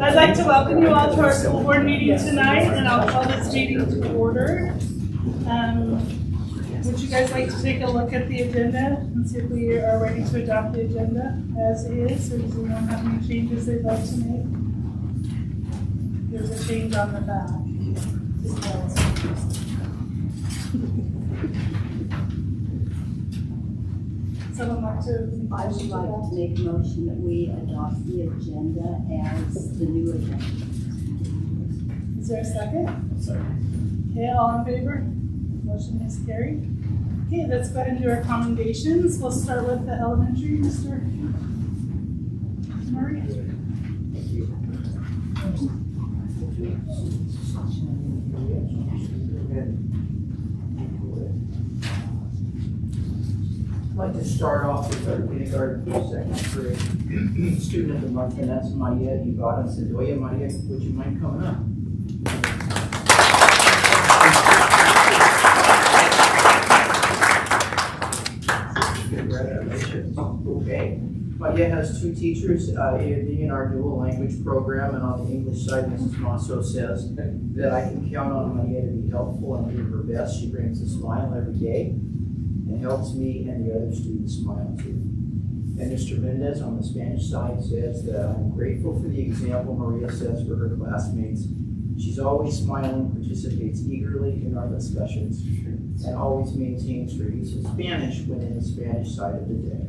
I'd like to welcome you all to our school board meeting tonight, and I'll call this meeting to order. Would you guys like to take a look at the agenda and see if we are ready to adopt the agenda as is, or does anyone have any changes they'd like to make? There's a change on the back. Someone like to? I would like to make a motion that we adopt the agenda as the new agenda. Is there a second? Second. Okay, all in favor? Motion is carried. Okay, let's go ahead and do our commendations. We'll start with the elementary, Mr. Murray. Thank you. I'd like to start off with our kindergarten through second grade student of the month, and that's Maria Ivana Sedoya. Maria, would you mind coming up? Congratulations. Okay. Maria has two teachers in our dual language program, and on the English side, Mrs. Masso says that I can count on Maria to be helpful and do her best. She brings a smile every day and helps me and the other students smile too. And Mr. Mendez on the Spanish side says that I'm grateful for the example Maria sets for her classmates. She's always smiling, participates eagerly in our discussions, and always maintains her use of Spanish when in the Spanish side of the day.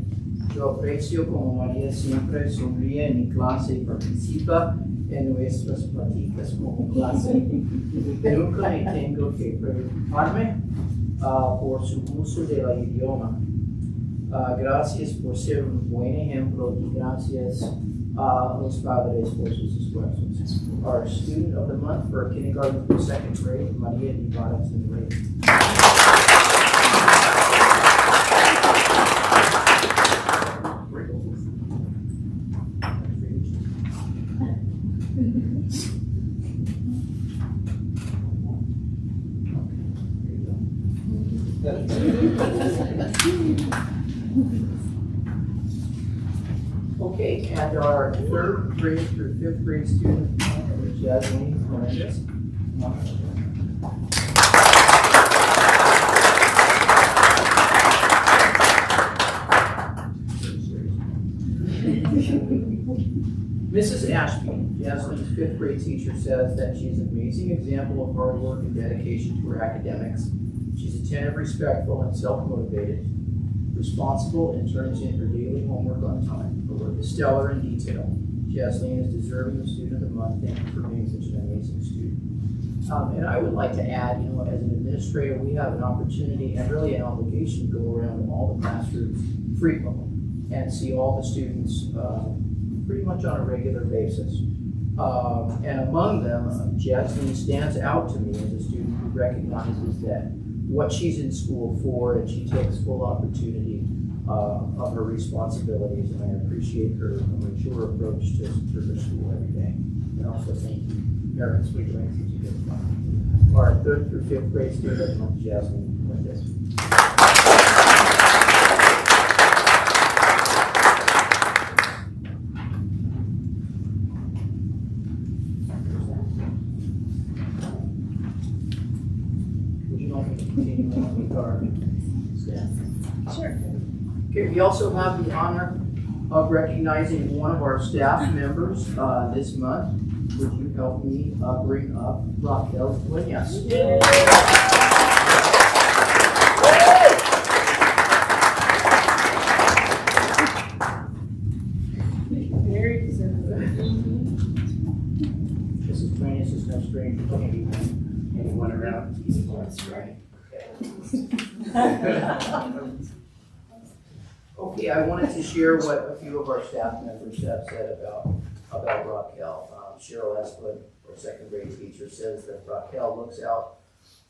Yo aprecio como María siempre sonríe en mi clase y participa en nuestras pláticas como clase. Nunca me tengo que preocuparme por su uso del idioma. Gracias por ser un buen ejemplo y gracias a los padres por sus esfuerzos. Our student of the month for kindergarten through second grade, Maria Ivana Sedoya. Okay, and our third grade through fifth grade student, Jasmine Melendez. Mrs. Ashby, Jasmine's fifth grade teacher, says that she is an amazing example of hard work and dedication to her academics. She's attentive, respectful, and self-motivated, responsible, and turns in her daily homework on time. Her work is stellar in detail. Jasmine is deserving of Student of the Month. Thank you for being such an amazing student. And I would like to add, as an administrator, we have an opportunity and really an obligation to go around in all the classrooms frequently and see all the students pretty much on a regular basis. And among them, Jasmine stands out to me as a student who recognizes that what she's in school for, and she takes full opportunity of her responsibilities, and I appreciate her mature approach to her school every day. And also thank you, parents, for doing such a good job. Our third through fifth grade student, Jasmine Melendez. Sure. Okay, we also have the honor of recognizing one of our staff members this month. Would you help me bring up Raquel Duenas? Very deserving. Mrs. Duenas is no stranger to anyone around. That's right. Okay, I wanted to share what a few of our staff members have said about Raquel. Cheryl Esplin, our second grade teacher, says that Raquel looks out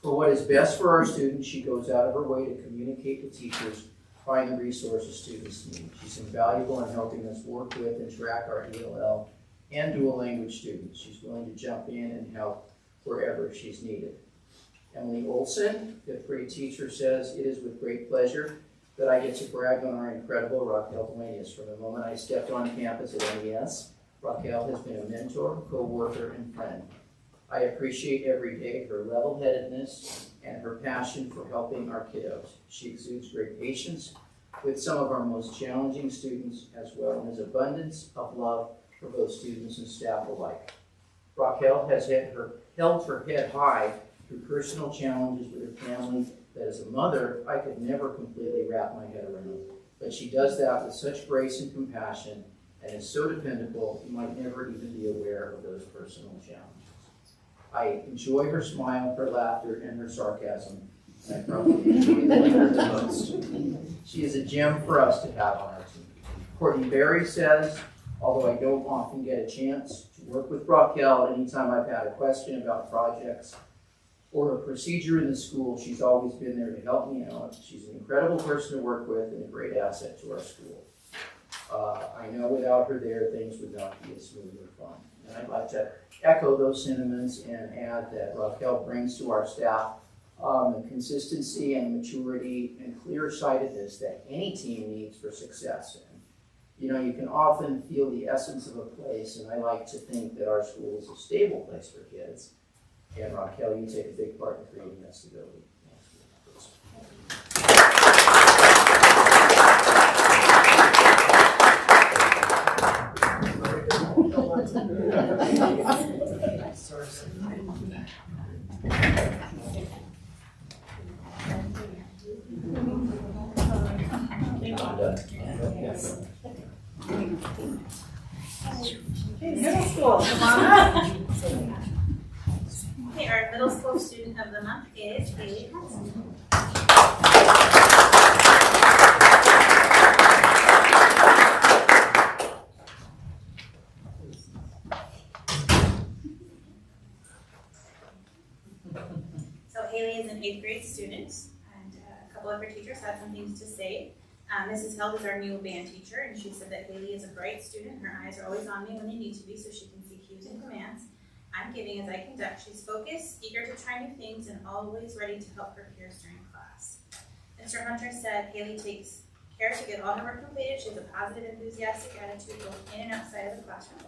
for what is best for our students. She goes out of her way to communicate with teachers, find the resources students need. She's invaluable in helping us work with and track our ELL and dual language students. She's willing to jump in and help wherever she's needed. Emily Olson, fifth grade teacher, says, it is with great pleasure that I get to brag on our incredible Raquel Duenas. From the moment I stepped on campus at NES, Raquel has been a mentor, co-worker, and friend. I appreciate every day her level-headedness and her passion for helping our kiddos. She exudes great patience with some of our most challenging students, as well as abundance of love for both students and staff alike. Raquel has held her head high through personal challenges with her family that as a mother, I could never completely wrap my head around. But she does that with such grace and compassion and is so dependable, you might never even be aware of those personal challenges. I enjoy her smile, her laughter, and her sarcasm, and I probably enjoy that the most. She is a gem for us to have on our team. Courtney Berry says, although I don't often get a chance to work with Raquel, anytime I've had a question about projects or a procedure in the school, she's always been there to help me out. She's an incredible person to work with and a great asset to our school. I know without her there, things would not be as smooth or fun. And I'd like to echo those sentiments and add that Raquel brings to our staff the consistency and maturity and clear-sightedness that any team needs for success. And, you know, you can often feel the essence of a place, and I like to think that our school is a stable place for kids. And Raquel, you take a big part in creating that stability. Okay, middle school, come on up. Okay, our middle school student of the month is Haley Hudson. So Haley is an 8th grade student, and a couple of her teachers had some things to say. Mrs. Held is our new band teacher, and she said that Haley is a bright student. Her eyes are always on me when they need to be, so she can see cues and commands I'm giving as I conduct. She's focused, eager to try new things, and always ready to help her peers during class. Mr. Hunter said Haley takes care to get all her work completed. She has a positive, enthusiastic attitude both in and outside of the classroom.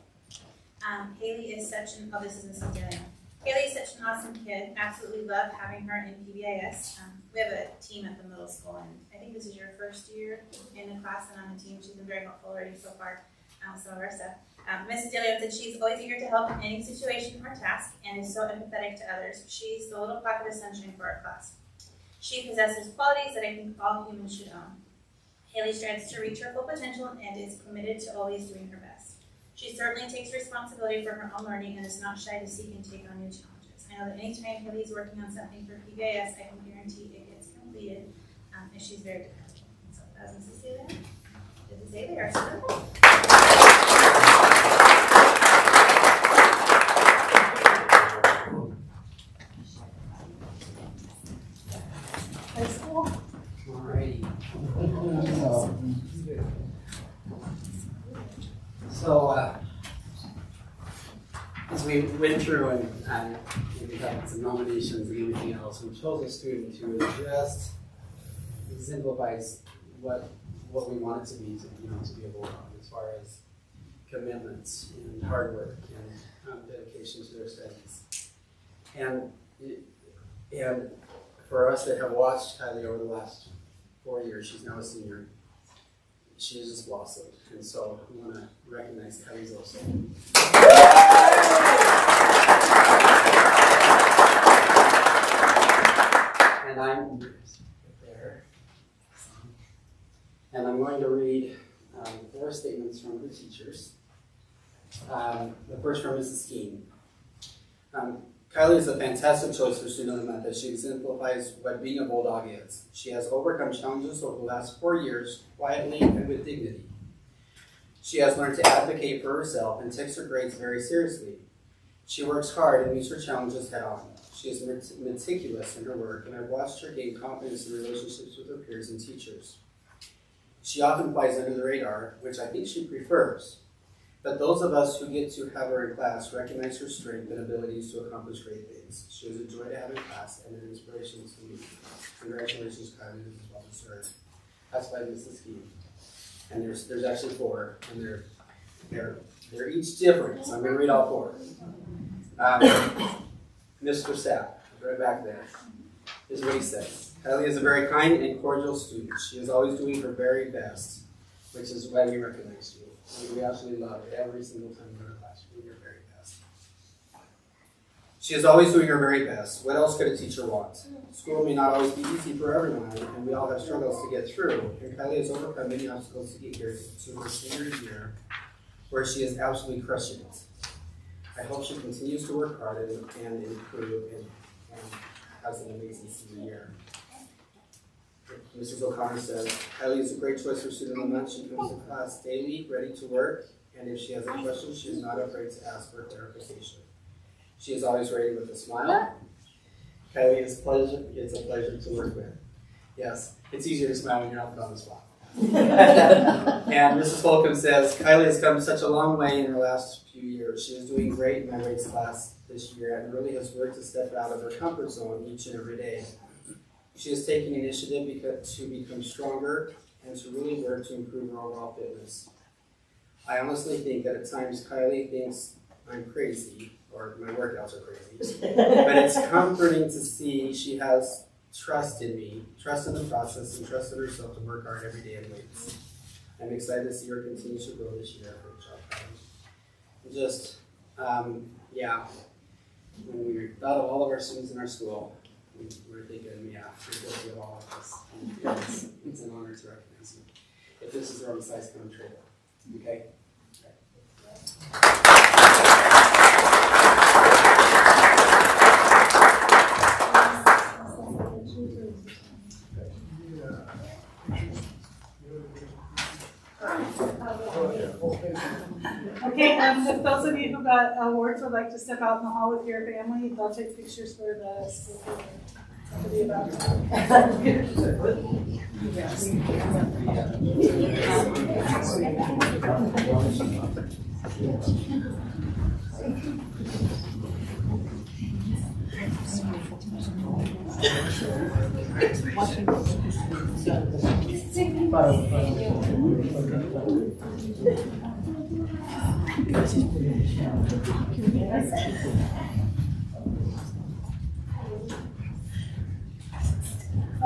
Haley is such an, this is Mrs. Dillon. Haley is such an awesome kid. Absolutely love having her in PBIS. We have a team at the middle school, and I think this is your first year in the class and on the team. She's been very helpful already so far. Some of our stuff. Mrs. DeLeon said she's always eager to help in any situation or task and is so empathetic to others. She's the little pocket of sunshine for our class. She possesses qualities that I think all humans should own. Haley strives to reach her full potential and is committed to always doing her best. She certainly takes responsibility for her own learning and is not shy to seek and take on new challenges. I know that anytime Haley is working on something for PBIS, I can guarantee it gets completed, and she's very dependable. So that was Mrs. DeLeon. Did they say they are simple? High school? Alrighty. So, as we went through and we got some nominations and everything else, we chose a student who just exemplifies what we want it to be, to be a bulldog as far as commitments and hard work and dedication to their studies. And for us that have watched Kylie over the last 4 years, she's now a senior. She has just blossomed, and so we want to recognize Kylie's also. And I'm there. And I'm going to read 4 statements from the teachers. The first from Mrs. Keene. Kylie is a fantastic choice for student of the month as she exemplifies what being a bulldog is. She has overcome challenges over the last 4 years quietly and with dignity. She has learned to advocate for herself and takes her grades very seriously. She works hard and meets her challenges head on. She is meticulous in her work, and I've watched her gain confidence in relationships with her peers and teachers. She often flies under the radar, which I think she prefers. But those of us who get to have her in class recognize her strength and abilities to accomplish great things. She is a joy to have in class and an inspiration to me. Congratulations, Kylie, this is well deserved. That's by Mrs. Ski. And there's actually 4, and they're each different, so I'm going to read all 4. Mr. Sapp, right back there, is what he says. Kylie is a very kind and cordial student. She is always doing her very best, which is why we recognize you. We absolutely love it every single time we go to class. You're doing your very best. She is always doing her very best. What else could a teacher want? School may not always be easy for everyone, and we all have struggles to get through. And Kylie has overcome many obstacles to get here to her senior year, where she is absolutely crushing it. I hope she continues to work hard and improve and has an amazing senior year. Mrs. O'Connor says, Kylie is a great choice for student of the month. She comes to class daily, ready to work, and if she has a question, she is not afraid to ask for clarification. She is always ready with a smile. Kylie, it's a pleasure to work with. Yes, it's easier to smile when you're not put on the spot. And Mrs. Holcomb says, Kylie has come such a long way in her last few years. She is doing great in my rates class this year and really has worked to step out of her comfort zone each and every day. She is taking initiative to become stronger and to really work to improve her overall fitness. I honestly think that at times Kylie thinks I'm crazy, or my workouts are crazy, but it's comforting to see she has trust in me, trust in the process, and trust in herself to work hard every day in weights. I'm excited to see her continue to grow this year. Great job, Kylie. Just, when we thought of all of our students in our school, we were thinking, yeah, we're guilty of all of this. It's an honor to recognize you. If this is the wrong size, come trade it. Okay? Okay, if those of you who got awards would like to step out in the hall with your family, they'll take pictures for the school. Somebody about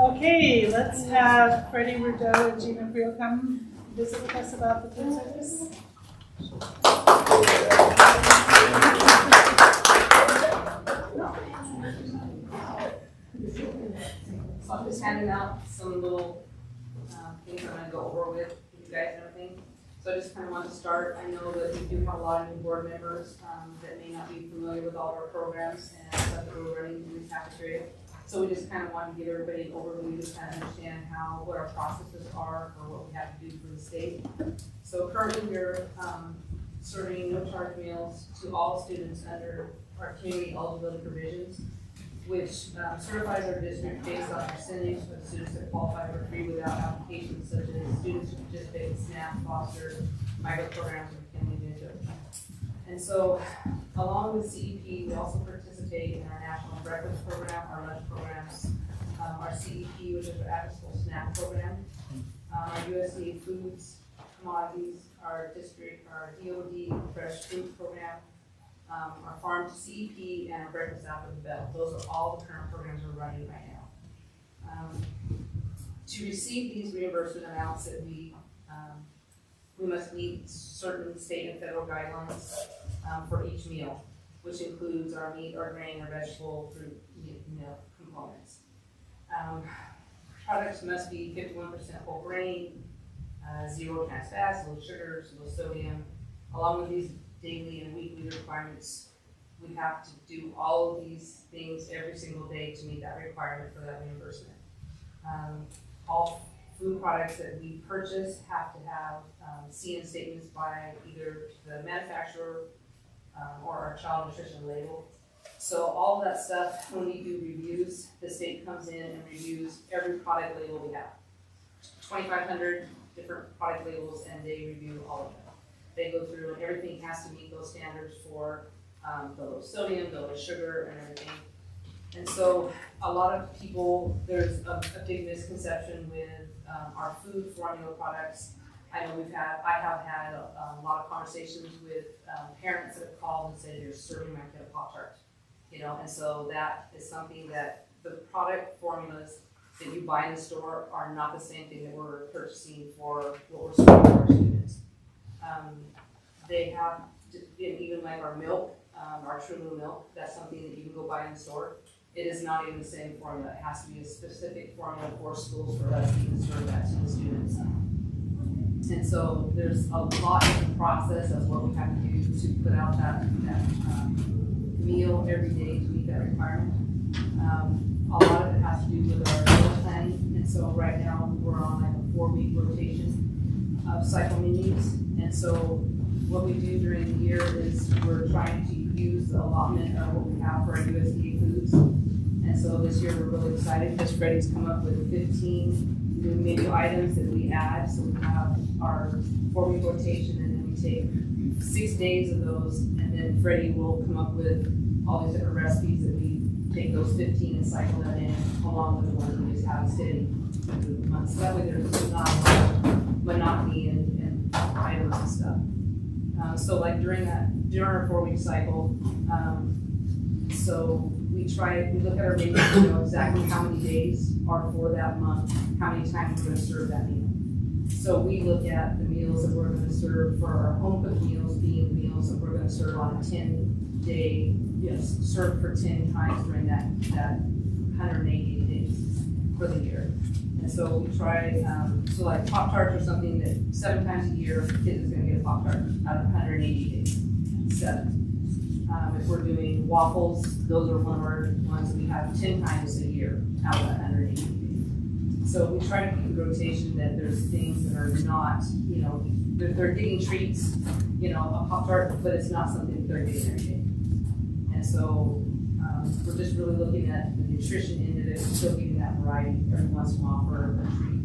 Okay, let's have Freddie Rudeau and Gina Creel come visit with us about the food service. So I'm just handing out some little things I'm gonna go over with you guys and everything. So I just kind of want to start. I know that we do have a lot of new board members that may not be familiar with all of our programs and stuff that we're running in this cafeteria. So we just kind of want to give everybody an overview to kind of understand what our processes are or what we have to do for the state. So currently we're serving no charge meals to all students under our community eligibility provisions, which certifies our district based on percentage of students that qualify for free without applications, such as students who participate in SNAP, foster, micro programs, or family visit. And so, along with CEP, we also participate in our national breakfast program, our lunch programs, our CEP, which is our after-school snack program, our USDA foods, commodities, our district, our DOD fresh food program, our farm to CEP, and our breakfast after the bell. Those are all the current programs we're running right now. To receive these reimbursement amounts that we must meet certain state and federal guidelines for each meal, which includes our meat, our grain, our vegetable, fruit, milk components. Products must be 51% whole grain, 0 trans fats, low sugars, low sodium. Along with these daily and weekly requirements, we have to do all of these things every single day to meet that requirement for that reimbursement. All food products that we purchase have to have CN statements by either the manufacturer, or our child nutrition label. So all of that stuff, when we do reviews, the state comes in and reviews every product label we have. 2,500 different product labels, and they review all of them. They go through and everything has to meet those standards for the low sodium, the low sugar, and everything. And so a lot of people, there's a big misconception with our food formula products. I know I have had a lot of conversations with parents that have called and said, you're serving my kid a Pop-Tart. And so that is something that the product formulas that you buy in the store are not the same thing that we're purchasing for what we're serving to our students. They have, even like our milk, our True Blue milk, that's something that you can go buy in the store. It is not even the same formula. It has to be a specific formula for schools for us to even serve that to the students. And so there's a lot of the process of what we have to do to put out that meal every day to meet that requirement. A lot of it has to do with our meal planning. And so right now we're on like a 4-week rotation of cycle meetings. And so what we do during the year is we're trying to use the allotment of what we have for our USDA foods. And so this year we're really excited because Freddie's come up with 15 new menu items that we add. So we have our 4-week rotation, and then we take 6 days of those, and then Freddie will come up with all these different recipes that we take those 15 and cycle them in along with the ones we just have steady through the month. So that way there's not a lot of monotony and items and stuff. So like during our 4-week cycle, so we look at our menu to know exactly how many days are for that month, how many times we're going to serve that meal. So we look at the meals that we're going to serve for our home cooked meals being the meals that we're going to serve on a 10-day, serve for 10 times during that 180 days for the year. And so we try, so like Pop-Tarts are something that 7 times a year, a kid is going to get a Pop-Tart out of 180 days, 7. If we're doing waffles, those are one of our ones that we have 10 times a year out of 180 days. So we try to keep the rotation that there's things that are not, they're getting treats, a Pop-Tart, but it's not something that they're getting every day. And so we're just really looking at the nutrition end of it, still giving that variety every once in a while for a treat.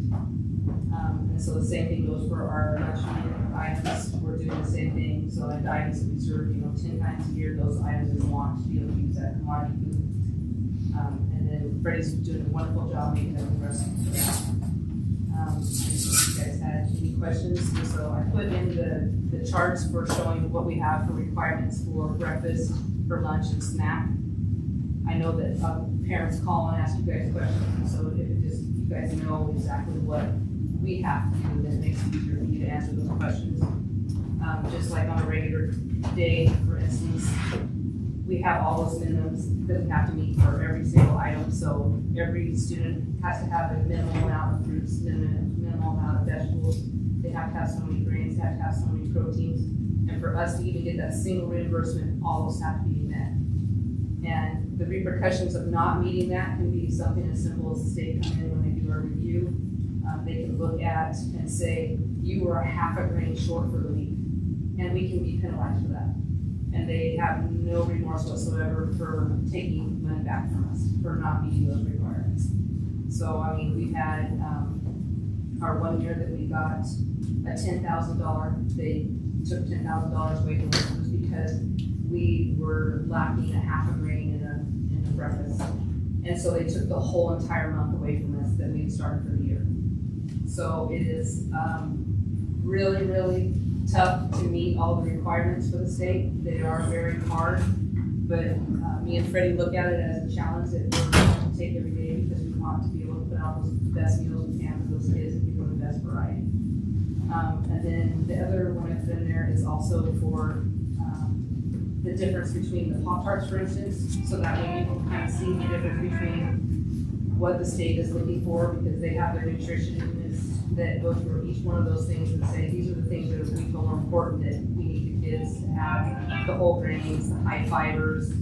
And so the same thing goes for our lunch items. We're doing the same thing. So like the items that we serve, 10 times a year, those items we want to be able to use that commodity food. And then Freddie's doing a wonderful job making that recipe for that. If you guys had any questions, so I put in the charts for showing what we have for requirements for breakfast, for lunch, and snack. I know that parents call and ask you guys questions, so if it just you guys know exactly what we have to do, then it makes it easier for you to answer those questions. Just like on a regular day, for instance, we have all those minimums that we have to meet for every single item. So every student has to have a minimum amount of fruits, minimal amount of vegetables. They have to have so many grains, they have to have so many proteins. And for us to even get that single reimbursement, all those have to be met. And the repercussions of not meeting that can be something as simple as the state come in when they do a review. They can look at and say, you were a half a grain short for the week, and we can be penalized for that. And they have no remorse whatsoever for taking money back from us for not meeting those requirements. So, we've had our 1 year that we got a $10,000, they took $10,000 away from us was because we were lacking a half a grain in a breakfast. And so they took the whole entire month away from us that we had started for the year. So it is really, really tough to meet all the requirements for the state. They are very hard, but me and Freddie look at it as a challenge that we're going to take every day because we want to be able to put out those best meals we can for those kids and give them the best variety. And then the other one I put in there is also for the difference between the Pop-Tarts, for instance, so that way people can kind of see the difference between what the state is looking for, because they have their nutritionists that go through each one of those things and say, these are the things that we feel are important that we need the kids to have: the whole grains, the high fibers,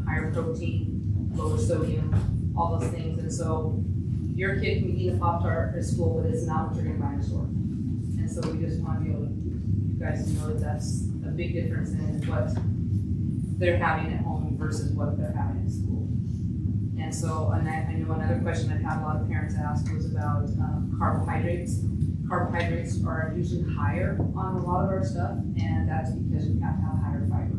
higher protein, lower sodium, all those things. And so your kid can eat a Pop-Tart at school, but it's not what you're going to buy in the store. And so we just want to be able to, you guys know that that's a big difference in what they're having at home versus what they're having at school. And so, and I know another question I've had a lot of parents ask was about carbohydrates. Carbohydrates are usually higher on a lot of our stuff, and that's because we have to have higher fiber.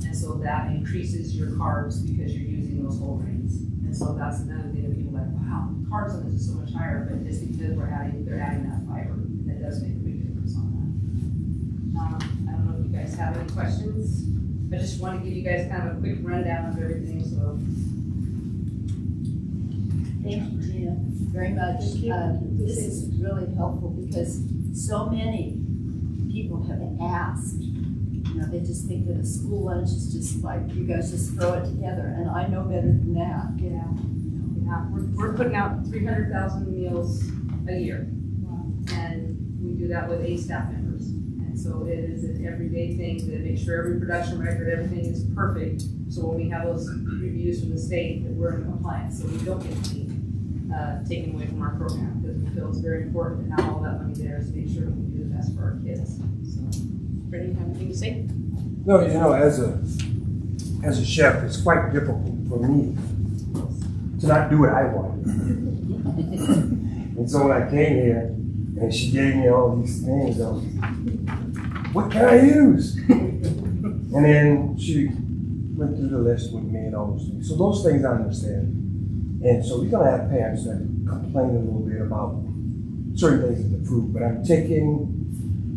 And so that increases your carbs because you're using those whole grains. And so that's another thing that people are like, wow, carbs on this is so much higher, but it's because they're adding that fiber. And it does make a big difference on that. I don't know if you guys have any questions. I just want to give you guys kind of a quick rundown of everything, so. Thank you, Tina, very much. This is really helpful because so many people have asked, you know, they just think that a school lunch is just like, you guys just throw it together, and I know better than that. Yeah. We're putting out 300,000 meals a year. And we do that with 8 staff members. And so it is an everyday thing to make sure every production record, everything is perfect. So when we have those reviews from the state, that we're in compliance, so we don't get anything taken away from our program, because we feel it's very important to have all that money there to make sure we can do the best for our kids. So, Brittany, have anything to say? No, you know, as a chef, it's quite difficult for me to not do what I want. And so when I came here and she gave me all these things, I was like, what can I use? And then she went through the list with me and all those things. So those things I understand. And so we're gonna have parents that complain a little bit about certain things in the food, but I'm taking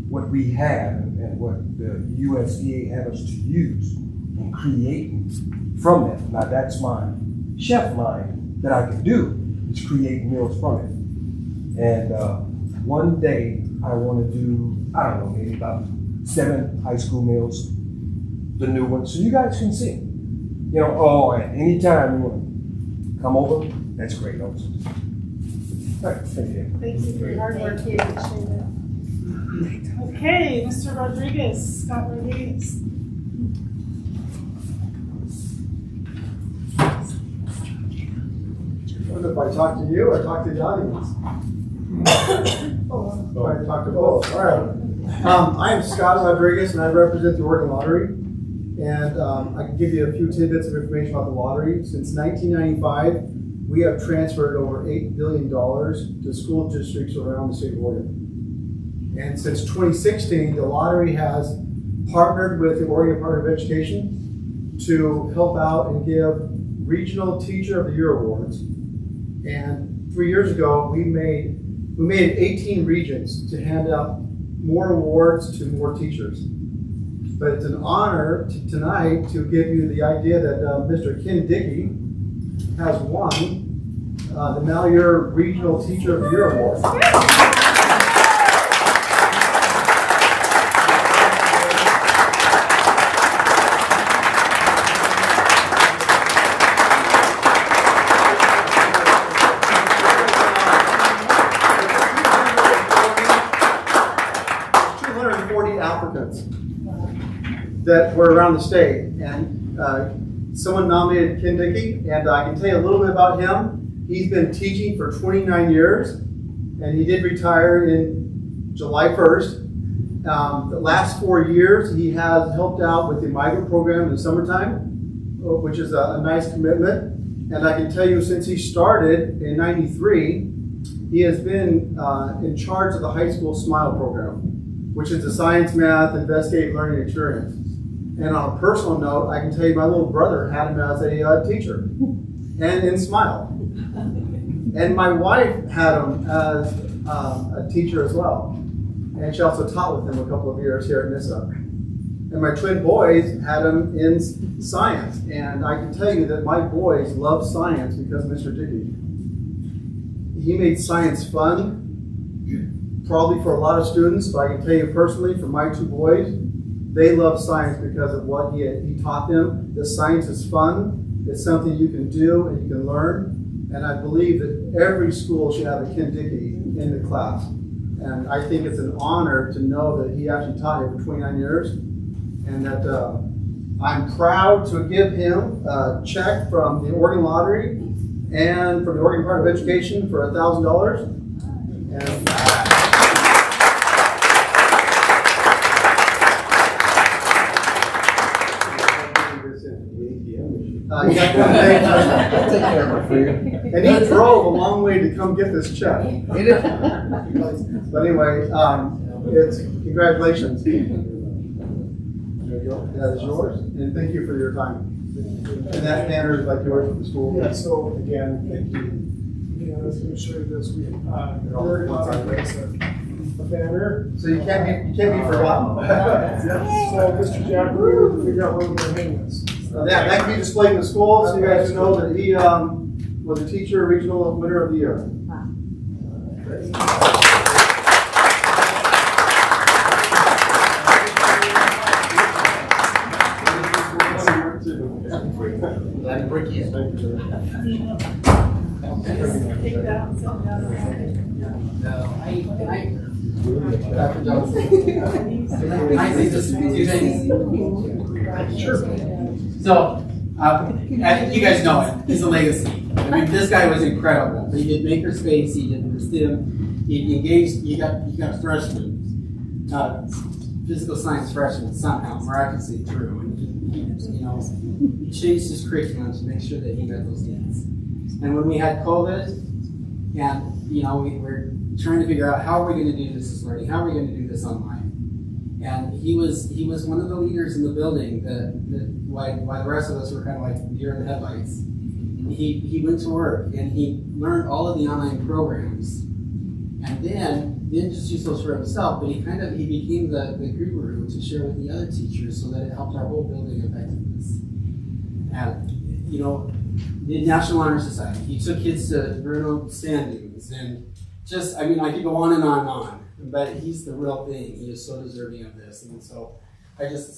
what we have and what the USDA have us to use and creating from that. Now that's my chef mind that I can do, is create meals from it. And one day I want to do, I don't know, maybe about 7 high school meals, the new ones, so you guys can see. You know, oh, at any time you want to come over, that's great also. All right, thank you. Thank you for your hard work. Thank you. Okay, Mr. Rodriguez, Scott Rodriguez. If I talk to you, I talk to the audience. I talk to both. All right. I am Scott Rodriguez, and I represent the Oregon Lottery. And I can give you a few tidbits of information about the lottery. Since 1995, we have transferred over $8 billion to school districts around the state of Oregon. And since 2016, the lottery has partnered with the Oregon Department of Education to help out and give Regional Teacher of the Year awards. And 3 years ago, we made 18 regions to hand out more awards to more teachers. But it's an honor tonight to give you the idea that Mr. Ken Dickey has won the Malheur Regional Teacher of the Year Award. Applicants that were around the state, and someone nominated Ken Dickey, and I can tell you a little bit about him. He's been teaching for 29 years, and he did retire in July 1st. The last 4 years, he has helped out with the migrant program in the summertime, which is a nice commitment. And I can tell you, since he started in '93, he has been in charge of the high school SMILE program, which is a science, math, investigative learning experience. And on a personal note, I can tell you my little brother had him as a teacher, and in SMILE. And my wife had him as a teacher as well. And she also taught with him a couple of years here at Nyssa. And my twin boys had him in science. And I can tell you that my boys love science because of Mr. Dickey. He made science fun, probably for a lot of students, but I can tell you personally, for my 2 boys, they love science because of what he taught them. The science is fun, it's something you can do and you can learn, and I believe that every school should have a Ken Dickey in the class. And I think it's an honor to know that he actually taught here for 29 years, and that I'm proud to give him a check from the Oregon Lottery and from the Oregon Department of Education for $1,000. And He got one thing, I'll take care of it for you. and he drove a long way to come get this check. But anyway, it's congratulations. That is yours, and thank you for your time. And that banner is like yours for the school. Yeah, so again, thank you. Yeah, I was going to show you this. We very glad to place a banner. So you can't be forgotten. So Mr. Jack, we're going to figure out where we're going to hang this. That can be displayed in the school, so you guys know that he was a teacher regional winner of the year. Let him break in. Take that and send it out. Dr. Johnson, can I say just two things? Sure. So, I think you guys know him. He's a legacy. I mean, this guy was incredible. He did makerspace. He did the STEM. He engaged. You got freshmen, physical science freshmen somehow miraculously through, and he changed his curriculum to make sure that he met those needs. And when we had COVID, and we were trying to figure out how are we going to do this learning, how are we going to do this online, and he was one of the leaders in the building that while the rest of us were kind of like deer in the headlights. He went to work and he learned all of the online programs, and then didn't just use those for himself, but he became the guru to share with the other teachers so that it helped our whole building effectiveness. And the National Honor Society, he took kids to Bruno standings, and I could go on and on and on, but he's the real thing. He is so deserving of this, and so I just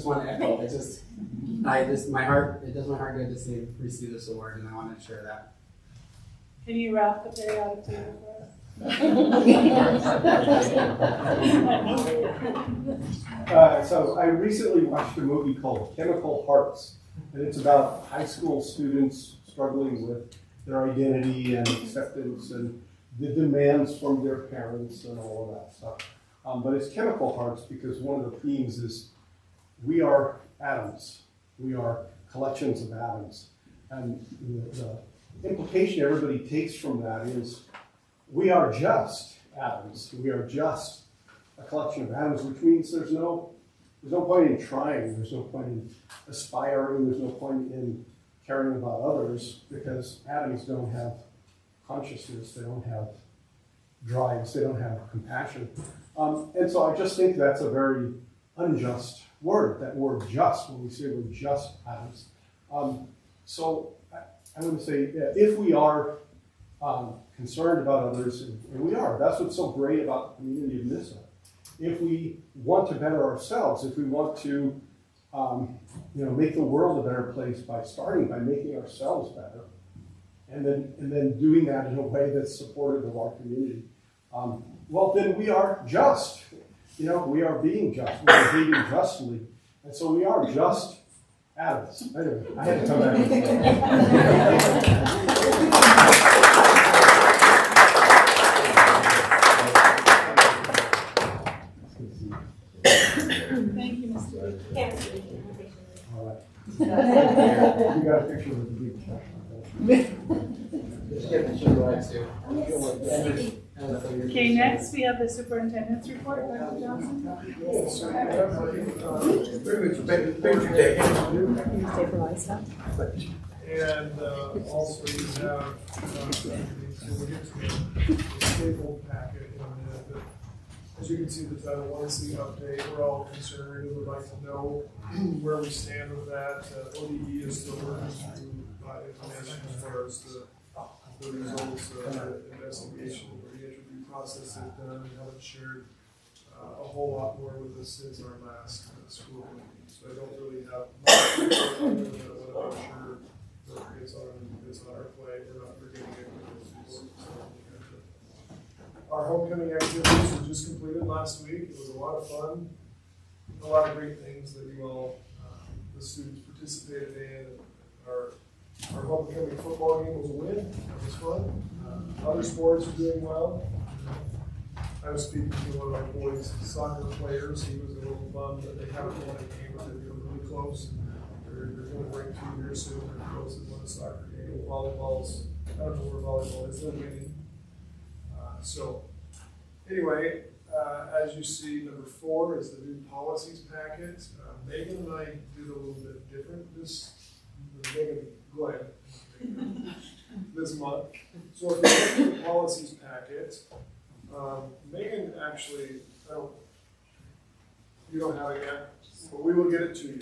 want to echo. It does my heart good to see him receive this award, and I wanted to share that. Can you wrap the periodic table for us? So I recently watched a movie called Chemical Hearts, and it's about high school students struggling with their identity and acceptance and the demands from their parents and all of that stuff. But it's Chemical Hearts because one of the themes is we are atoms. We are collections of atoms. And the implication everybody takes from that is we are just atoms. We are just a collection of atoms, which means there's no point in trying. There's no point in aspiring. There's no point in caring about others because atoms don't have consciousness. They don't have drives. They don't have compassion. And so I just think that's a very unjust word, that word just, when we say we're just atoms. So I want to say, if we are concerned about others, and we are, that's what's so great about the community of Nyssa. If we want to better ourselves, if we want to make the world a better place by starting by making ourselves better, and then doing that in a way that's supportive of our community, well, then we are just. We are being just. We are behaving justly. And so we are just atoms. Anyway, I had to come back. Thank you, Mr. Lee. All right. You got a picture with the big check. Just give it to the Okay, next we have the superintendent's report, Dr. Johnson. And also you have we'll get to the stapled packet. And as you can see, the Title 1C update, we're all concerned and would like to know where we stand with that. ODE is still working through information as far as the results of the investigation or the interview process they've done and haven't shared a whole lot more with us since our last school meeting. So I don't really have much other than what I'm sure that it's on our plate. We're getting it with those reports. Our homecoming activities were just completed last week. It was a lot of fun, a lot of great things that you all, the students participated in. Our homecoming football game was a win. That was fun. Other sports are doing well. I was speaking to one of my boys' soccer players. He was a little bummed that they haven't won a game, but they're really close. They're going to bring 2 here soon. They're close to one soccer game. Volleyball's, I don't know where volleyball is, they're winning. So anyway, as you see, number 4 is the new policies packet. Megan and I did a little bit different this month. So if you look at the policies packet, Megan actually, you don't have it yet, but we will get it to you.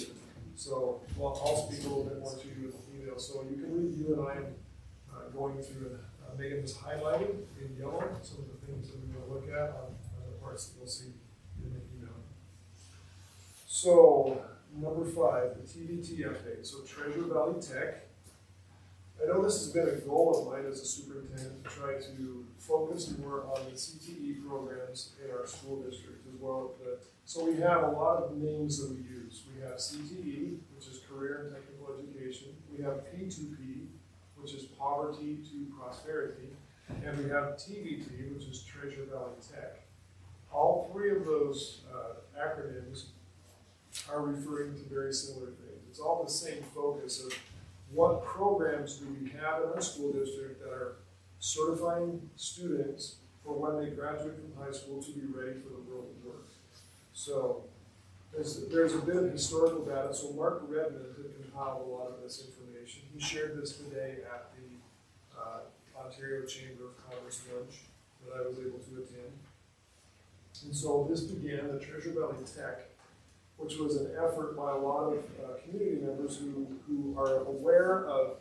So I'll speak a little bit more to you in the email. So you can read you and I going through it. Megan has highlighted in yellow some of the things that we want to look at on the parts that you'll see in the email. So number 5, the TVT update. So Treasure Valley Tech. I know this has been a goal of mine as a superintendent to try to focus more on the CTE programs in our school district as well. So we have a lot of names that we use. We have CTE, which is Career and Technical Education. We have P2P, which is Poverty to Prosperity. And we have TVT, which is Treasure Valley Tech. All 3 of those acronyms are referring to very similar things. It's all the same focus of what programs do we have in our school district that are certifying students for when they graduate from high school to be ready for the world of work. So there's a bit of historical data. So Mark Redmond had compiled a lot of this information. He shared this today at the Ontario Chamber of Commerce lunch that I was able to attend. And so this began the Treasure Valley Tech, which was an effort by a lot of community members who are aware of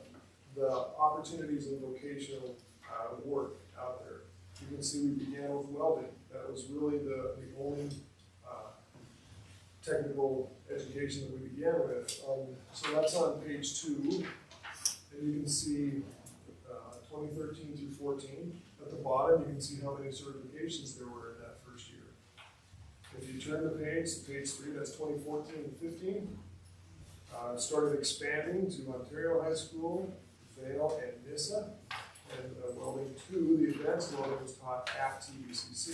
the opportunities in vocational work out there. You can see we began with welding. That was really the only technical education that we began with. So that's on page 2, and you can see 2013 through 14. At the bottom, you can see how many certifications there were in that first year. If you turn the page to page 3, that's 2014 and 15. Started expanding to Ontario High School, Vail, and Nyssa. And welding 2, the advanced welding was taught at TVCC.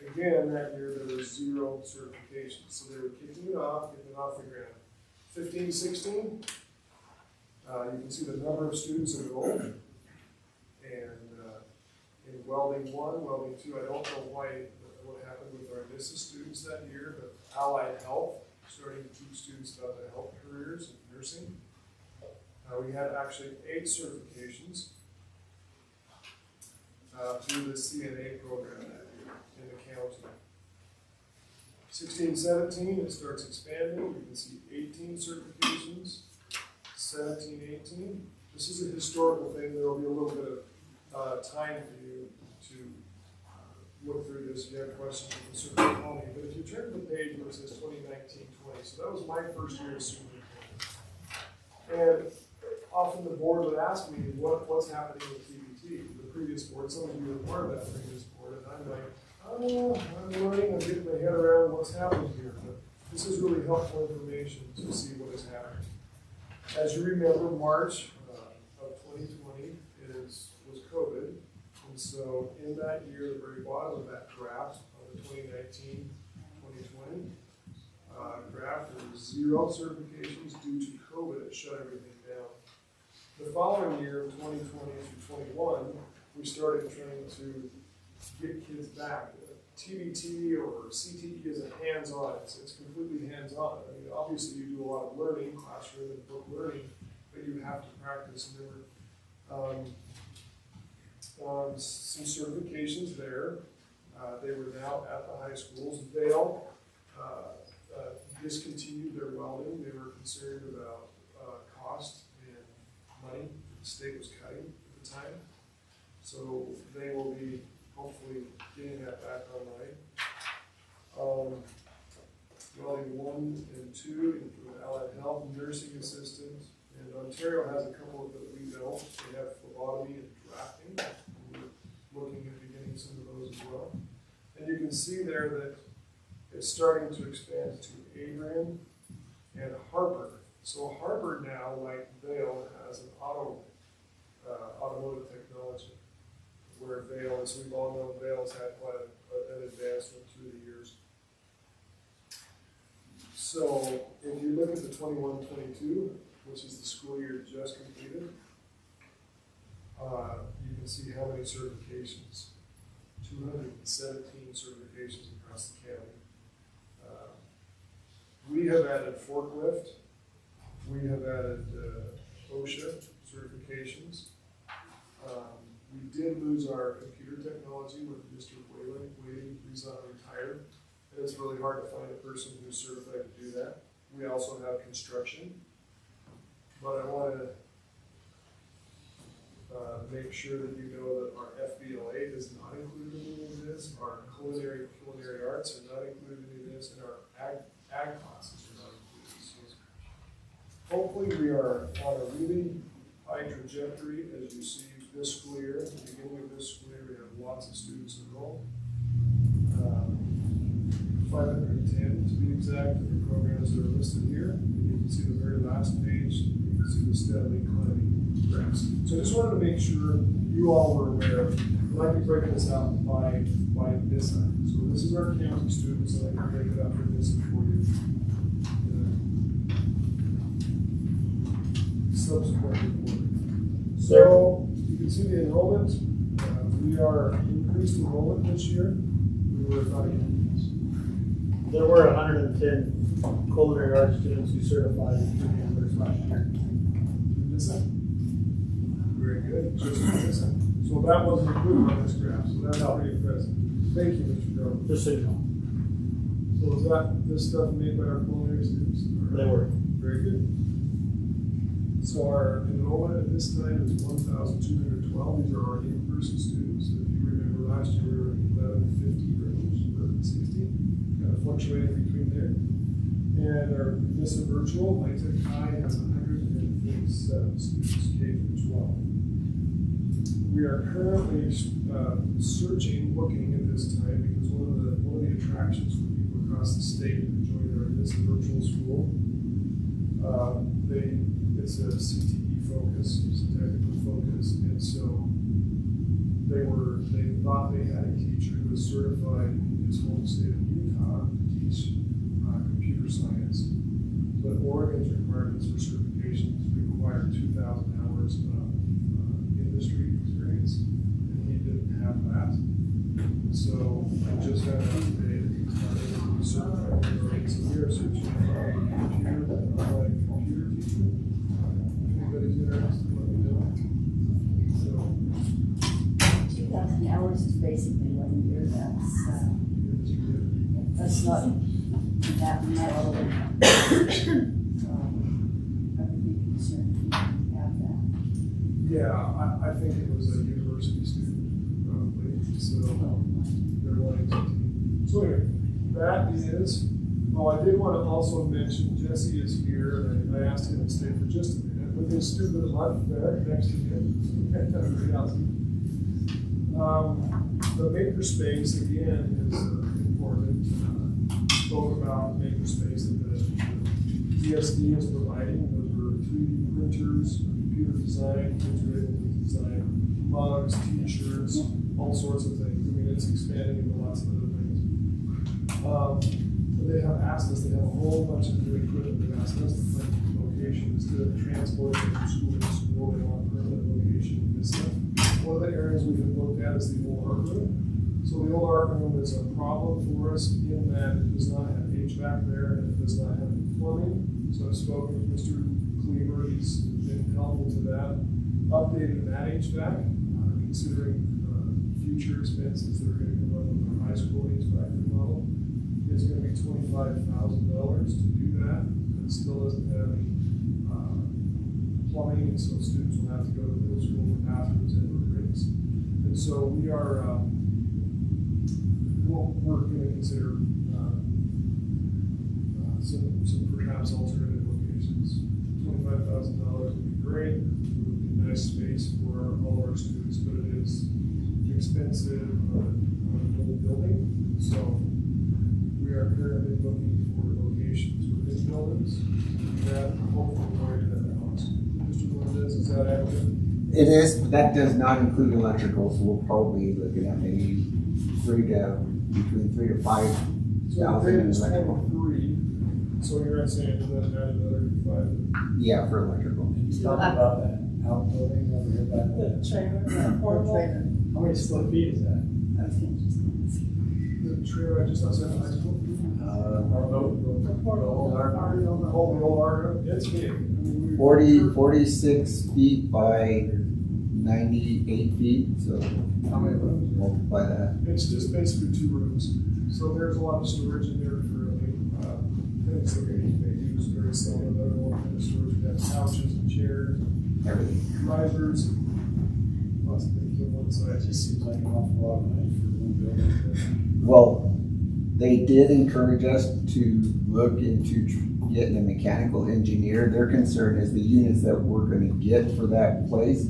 Again, that year there were 0 certifications. So they were getting it off the ground. 15, 16, you can see the number of students enrolled. And in welding 1, welding 2, I don't know what happened with our Nyssa students that year, but allied health, starting to teach students about the health careers and nursing. We had actually 8 certifications through the CNA program that year in the county. 16, 17, it starts expanding. You can see 18 certifications. 17, 18. This is a historical thing. There will be a little bit of time for you to look through this. If you have questions, you can certainly call me. But if you turn to the page where it says 2019-20, so that was my first year as superintendent. And often the board would ask me, what's happening with TBT? The previous board, some of you are part of that previous board, and I'm like, I'm learning, I'm getting my head around what's happening here. But this is really helpful information to see what is happening. As you remember, March of 2020 was COVID. And so in that year, the very bottom of that graph, of the 2019-2020 graph, there were 0 certifications due to COVID. It shut everything down. The following year, 2020 through 21, we started trying to get kids back. TVT or CTE isn't hands-on. It's completely hands-on. I mean, obviously you do a lot of learning, classroom and book learning, but you have to practice. And there were some certifications there. They were now at the high schools. Vail discontinued their welding. They were concerned about cost and money the state was cutting at the time. So they will be hopefully getting that back online. Welding 1 and 2 include allied health, nursing assistants, and Ontario has a couple that we know. They have phlebotomy and drafting. We're looking at beginning some of those as well. And you can see there that it's starting to expand to Adrian and Harper. So Harper now, like Vail, has an automotive technology, where Vail, as we've all known, Vail's had quite an advancement through the years. So if you look at the 21-22 which is the school year just completed. You can see how many certifications, 217 certifications across the county. We have added forklift, we have added OSHA certifications. We did lose our computer technology when Mr. Whaley retired. And it's really hard to find a person who's certified to do that. We also have construction. But I want to make sure that you know that our FBLA is not included in any of this. Our culinary arts are not included in any of this, and our ag classes are not included. So hopefully we are on a really high trajectory. As you see this school year, at the beginning of this school year, we have lots of students enrolled. 510 to be exact, of the programs that are listed here. And you can see the very last page, you can see the steadily climbing graphs. So I just wanted to make sure you all were aware. I'd like to break this out by Nyssa. So this is our county students, and I can break it out for Nyssa for you. Subsequent reporting. So you can see the enrollment. We are increased enrollment this year. We were about There were 110 culinary arts students who certified through the Amherst last year. Nyssa. Very good. Just Nyssa. So that wasn't included on this graph, so that's pretty impressive. Thank you, Mr. Joe. Just so you know. So is that this stuff made by our culinary students? They were. Very good. So our enrollment at this time is 1,212. These are our in-person students. If you remember last year, we were at 1150 range, 1160. Kind of fluctuating between there. And our Nyssa virtual, Tech High, has 147 students, K through 12. We are currently looking at this time, because one of the attractions for people across the state who join our Nyssa virtual school, it's a CTE focus, it's a technical focus, and so they thought they had a teacher who was certified in his home state of Utah to teach computer science. But Oregon's requirements for certifications require 2,000 hours of industry experience, and he didn't have that. So I just found out today that he's not able to be certified for it. So we are searching for a computer teacher. If anybody's interested, let me know. So 2,000 hours is basically 1 year. That's not that much. I would be concerned if you didn't have that. yeah, I think it was a university student, probably. So they're wanting to. So anyway, that is. Oh, I did want to also mention Jesse is here, and I asked him to stay for just a minute with his student of the month there next to him. The makerspace again is important. Spoke about makerspace that the DSD is providing. Those are 3D printers, computer design, kids are able to design mugs, t-shirts, all sorts of things. I mean, it's expanding into lots of other things. They have asked us, they have a whole bunch of new equipment. They've asked us to find location instead of transporting from school to school. They want permanent location in this stuff. One of the areas we have looked at is the old art room. So the old art room is a problem for us in that it does not have HVAC there and it does not have plumbing. So I've spoken with Mr. Cleaver, he's been helpful to that. Updating that HVAC, considering future expenses that are going to come up with our high school HVAC remodel. It's going to be $25,000 to do that. It still doesn't have any plumbing, and so students will have to go to middle school for bathrooms and rooms. And so we are, we're going to consider some perhaps alternative locations. $25,000 would be great. It would be a nice space for all of our students, but it is expensive on a whole building. So we are currently looking for locations within buildings that hopefully avoid that cost. Mr. Melendez, is that accurate? It is, but that does not include electrical, so we'll probably be looking at maybe between 3 to 5 So thousand in is electrical. 23. So you're saying that add another 5? Yeah, for electrical. Talk about that outbuilding over here by The trailer, portable. How many square feet is that? I was gonna just. The trailer right just outside the high school? The portable. Oh, the old Argo, it's big. I mean, 46 feet by 98 feet, so How many rooms? multiply that. It's just basically 2 rooms. So there's a lot of storage in there for, things that they use very seldom. Other one kind of storage, we have couches and chairs, Everything. risers, and lots of things on one side. It just seems like an awful lot of money for one building. Well, they did encourage us to look into getting a mechanical engineer. Their concern is the units that we're gonna get for that place,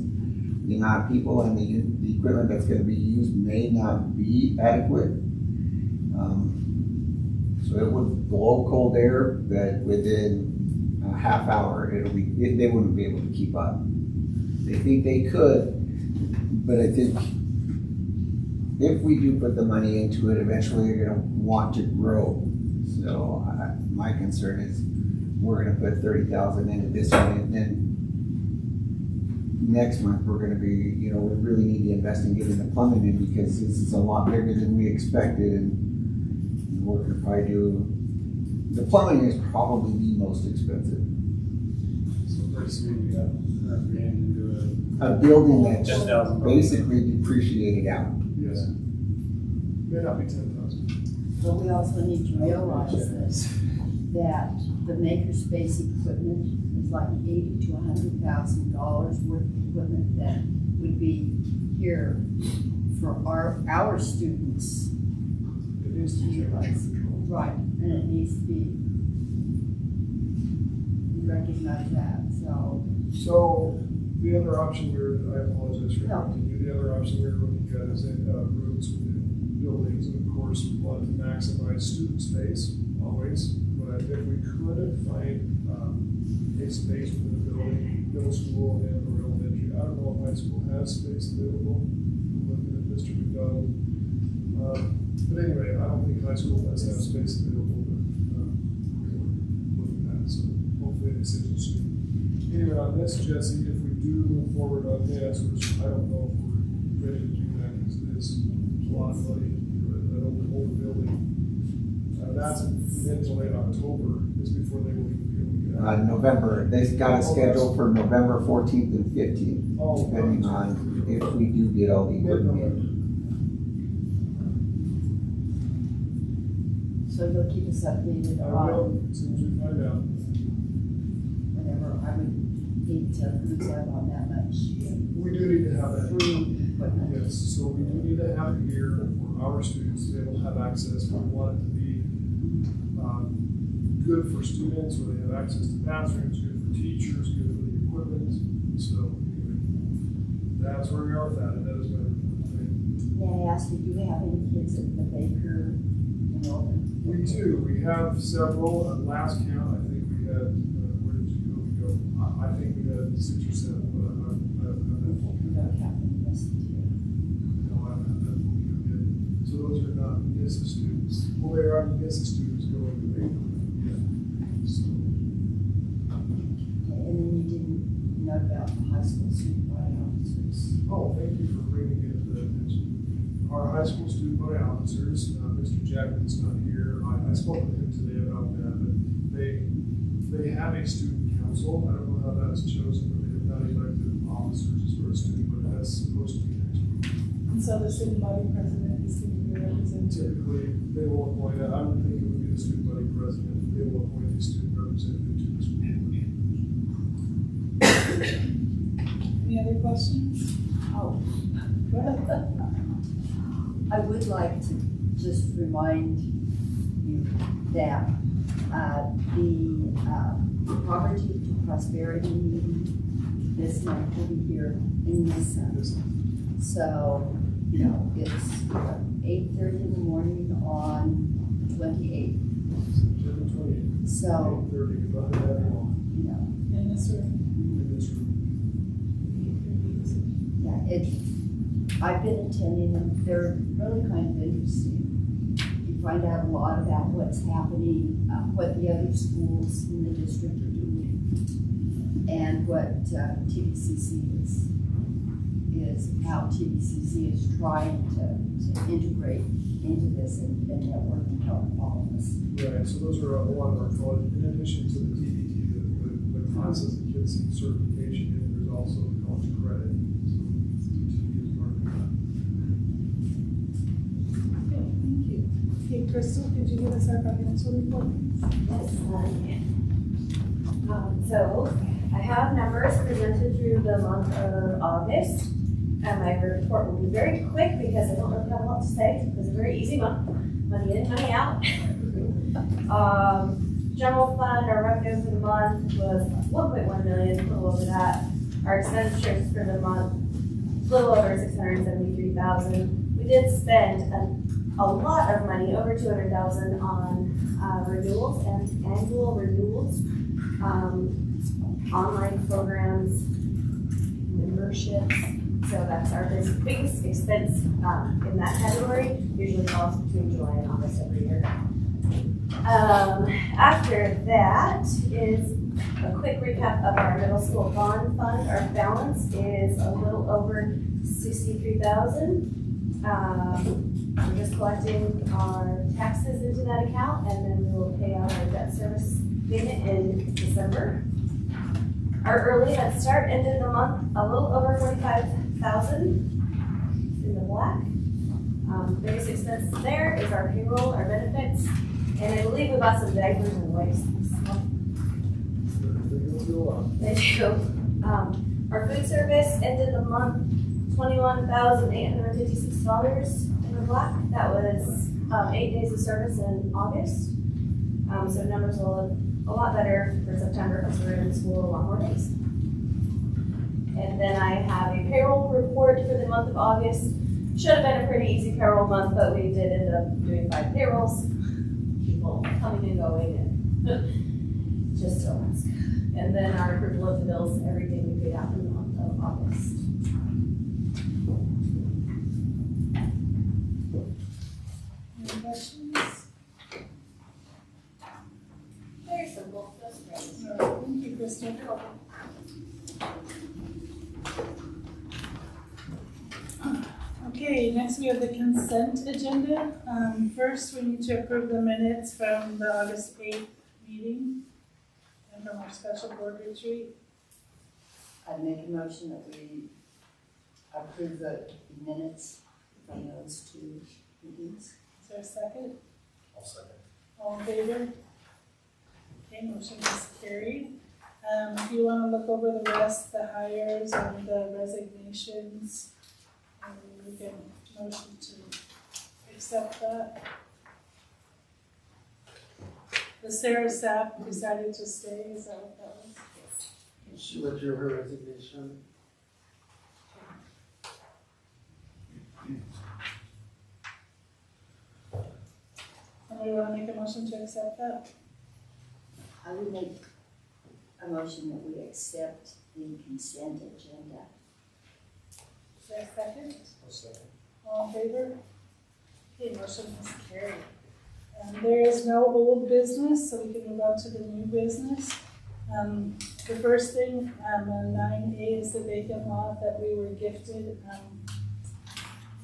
the amount of people and the equipment that's gonna be used may not be adequate. So it would blow cold air that within a half hour, they wouldn't be able to keep up. They think they could, but I think if we do put the money into it, eventually they're gonna want to grow. So my concern is we're gonna put 30,000 into this one, and then next month we're gonna be, we really need to invest in getting the plumbing in because this is a lot bigger than we expected, and we're gonna probably the plumbing is probably the most expensive. So basically, we got $100,000 into A building that's $10,000. basically depreciated out. Yes. May not be 10,000. But we also need to realize this, that the makerspace equipment is like $80,000 to $100,000 worth of equipment that would be here for our students It needs to to be utilize. Right, and it needs to be, we recognize that, so. So the other option I apologize for No. interrupting you, the other option we're looking at is rooms within buildings, and of course, we want to maximize student space, always. But if we could find a space within the building, middle school and or elementary, I don't know if high school has space available. I'm looking at Mr. McDonald. But anyway, I don't think high school does have space available, but we're looking at it, so hopefully a decision soon. Anyway, on this, Jesse, if we do move forward on this, which I don't know if we're ready to do that, because it is a lot of money for an old building. That's mid to late October, is before they will even be able to get out. November, they've got a schedule for November 14th and 15th, Oh, depending on if we do get all the equipment in. So you'll keep us updated I will, on as soon as we find out. whenever, I would need to lose out on that much We do need to have that. free equipment. Yes, so we do need to have it here for our students to be able to have access. We want it to be good for students, where they have access to bathrooms, good for teachers, good for the equipment. So anyway, that's where we are with that, and that is my thing. May I ask you, do we have any kids at the Baker enrollment? We do, we have several. At last count, I think we had, where did you go? I think we had 6 or 7, but I don't have that full We count. don't have any listed here. No, I don't have that full count yet. So those are not Nyssa students. Well, they are Nyssa students going to Baker. Yeah. So, Okay, and then you didn't note about the high school student body officers. oh, thank you for bringing it to the attention. Our high school student body officers, Mr. Jackson's not here. I spoke with him today about that, but they have a student council. I don't know how that's chosen, but they have not elected officers as far as student, but that's supposed to be next week. And so the student body president is going to be represented. Typically, they will appoint, I would think it would be the student body president, they will appoint a student representative to the school board. Any other questions? Oh, Go ahead. I would like to just remind you that the Poverty to Prosperity meeting this month will be here in Nyssa. So, it's 8:30 in the morning on the 28th. September 28th. So, 8:30, about that long, In this room. in this room. yeah, I've been attending them. They're really kind of interesting. You find out a lot about what's happening, what the other schools in the district are doing, and what TVCC is how TVCC is trying to integrate into this and network and help all of us. Right, so those are a lot of our college, in addition to the TBT, the classes the kids seek certification in, there's also college credit. So TBT is part of that. Okay, thank you. Okay, Crystal, could you give us our financial report? Yes, so I have numbers presented through the month of August. And my report will be very quick because I don't really have a lot to say. It was a very easy month. Money in, money out. General fund, our revenue for the month was 1.1 million, a little over that. Our expenditures for the month, a little over 673,000. We did spend a lot of money, over 200,000 on renewals and annual renewals, online programs, memberships. So that's our biggest expense in that category. Usually falls between July and August every year. After that is a quick recap of our middle school bond fund. Our balance is a little over 63,000. We're just collecting our taxes into that account, and then we will pay out our debt service payment in December. Our early head start ended the month a little over 45,000 in the black. Biggest expense there is our payroll, our benefits, and I believe we bought some diapers and wipes this month. They do. Our food service ended the month $21,856 in the black. That was 8 days of service in August. So numbers will look a lot better for September because we're in school a lot more days. And then I have a payroll report for the month of August. Should have been a pretty easy payroll month, but we did end up doing 5 payrolls. People coming and going and just a mess. And then our approval of the bills, everything we paid out in the month of August. Any questions? Very simple, just right. No, thank you, Crystal. Okay, next we have the consent agenda. First, we need to approve the minutes from the August 8th meeting and from our special board retreat. I'd make a motion that we approve the minutes from those 2 meetings. Is there a second? I'll second. All in favor? Okay, motion is carried. If you want to look over the rest, the hires and the resignations, we can motion to accept that. The Sarah Sapp decided to stay, is that what that was? She withdrew her resignation. Somebody want to make a motion to accept that? I would make a motion that we accept the consent agenda. Is there a second? I'll second. All in favor? Okay, motion is carried. There is no old business, so we can move on to the new business. The first thing, on 9A is the vacant lot that we were gifted.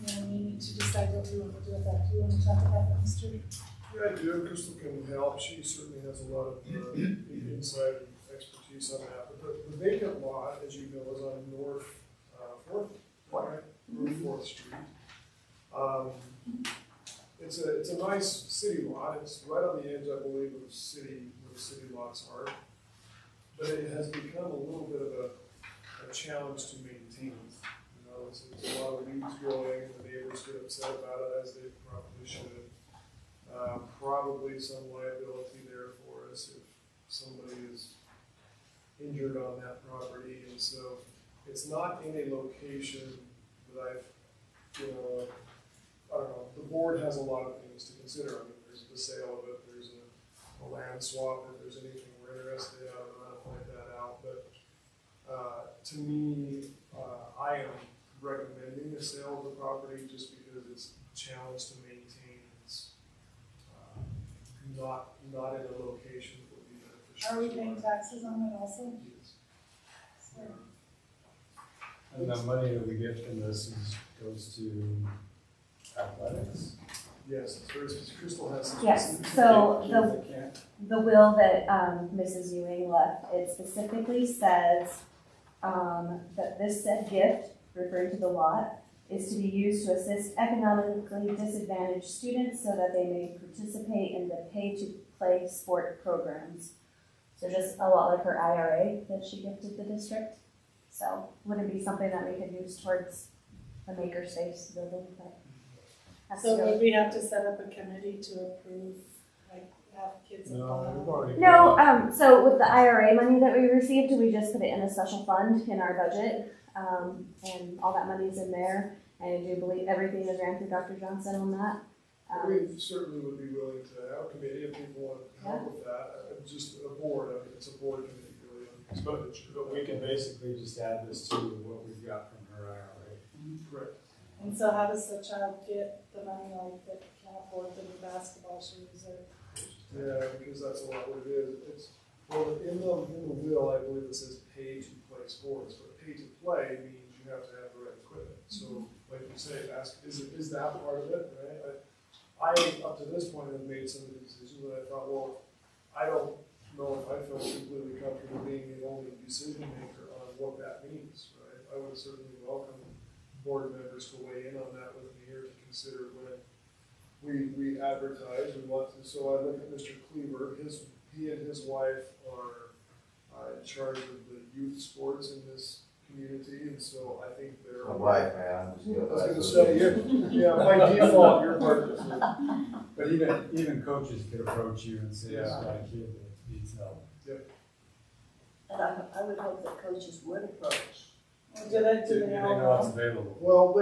And we need to decide what we want to do with that. Do you want to talk about that, Mr.? Yeah, I do. Crystal can help. She certainly has a lot of insight and expertise on that. But the vacant lot, as you know, is on North 4th, right? North 4th Street. It's a nice city lot. It's right on the edge, I believe, of the city where the city lots are. But it has become a little bit of a challenge to maintain. You know, it's a lot of weeds growing, and the neighbors get upset about it, as they probably should. Probably some liability there for us if somebody is injured on that property, and so it's not in a location that I've, I don't know, the board has a lot of things to consider. I mean, there's the sale of it, there's a land swap, if there's anything we're interested in, I don't know how to point that out, but to me, I am recommending the sale of the property just because it's a challenge to maintain. It's not in a location that would be beneficial. Are we paying taxes on it also? Yes. So, And the money that we get from this goes to athletics? Yes, first, Crystal has some. Yes, specific- so Kids the that can't? The will that Mrs. Ewing left, it specifically says that this said gift, referring to the lot, is to be used to assist economically disadvantaged students so that they may participate in the pay-to-play sport programs. So just a lot like her IRA that she gifted the district. So would it be something that we could use towards the makerspace building? But has to So go. would we have to set up a committee to approve, like, have kids No, involved? we've already. No, so with the IRA money that we received, we just put it in a special fund in our budget, and all that money's in there. And I do believe everything is ran through Dr. Johnson on that. We certainly would be willing to have a committee if people want to help with that, just a board, I mean, it's a board committee really on expenditure. But we can basically just add this to what we've got from her IRA. Correct. And so how does the child get the money, like, that can't afford the new basketball shoes or? Yeah, because that's a lot what it is. It's, well, in the will, I believe it says pay to play sports, but pay to play means you have to have the right equipment. So, like you say, is that part of it, right? I, up to this point, have made some of the decisions, but I thought, well, I don't know if I feel completely comfortable being the only decision maker on what that means, right? I would certainly welcome board members to weigh in on that with me here to consider when we advertise, we want to, so I look at Mr. Cleaver, he and his wife are in charge of the youth sports in this community, and so I think they're. My wife, man, I'm just I was gonna say, yeah, by default, you're part of this. But even coaches could approach you and say, I've got a kid that needs help. And I would hope that coaches would approach. Do they They all know it's know? available. Well,